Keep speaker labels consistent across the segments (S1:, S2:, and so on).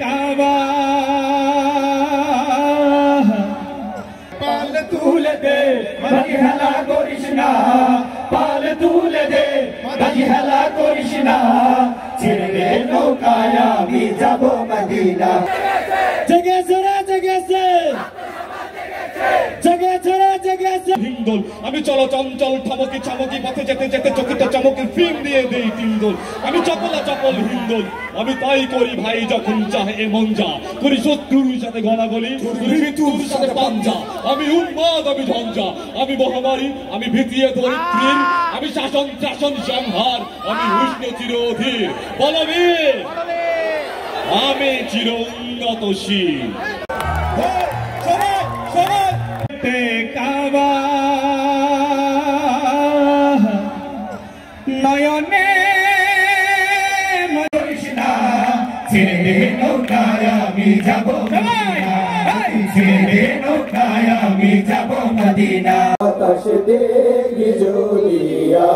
S1: কাবা পাল তুলে দে মাঝি হেলা করিস না পাল তুলে দে মাঝি হেলা করিস না ছেড়ে দে নৌকায় আমি যাব মদিনা জেগেছে রে জেগেছে হিন্দোল আমি চলো চঞ্চল ঠমকি চমকি পথে যেতে যেতে চকিত চমকি ফিম দিয়ে দেই তিনদোল আমি চপলা চপল হিন্দোল আমি তাই করি ভাই যখন চাহে মন যা করি শত্রুর সাথে গলাগলি করি মৃত্যুর সাথে পাঞ্জা আমি উন্মাদ আমি ঝঞ্ঝা আমি মহামারী আমি ভীতিয়ে দরিদ্রীর আমি শাসন শাসন সংহার আমি উষ্ণ চিরধীর বলবীর আমি চির উন্নতশীল কাবা নয়নে কৃষ্ণা ছেড়ে নৌকায় আমি যাব ছেড়ে নৌকায় আমি যাব মদিনা আকাশ দেখি জ্বলিয়া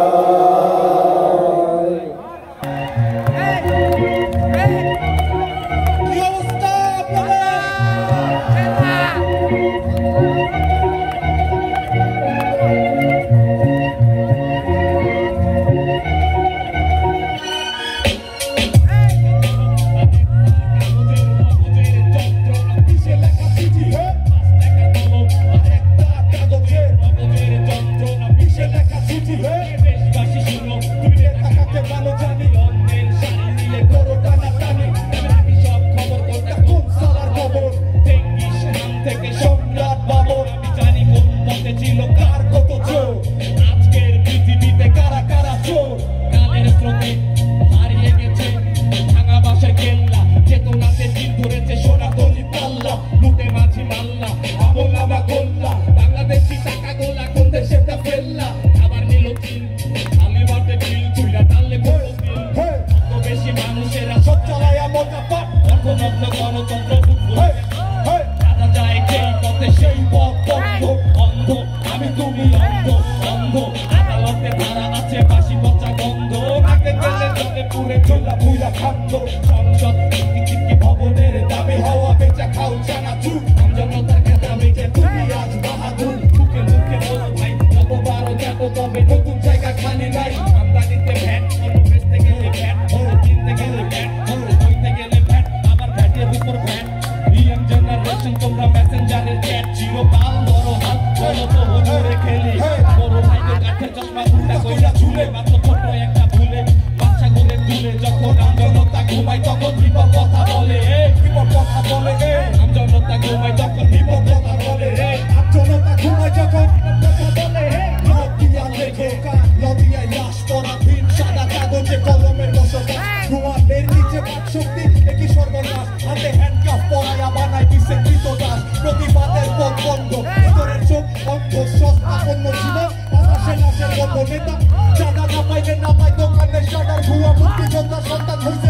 S2: সন্তান হয়েছে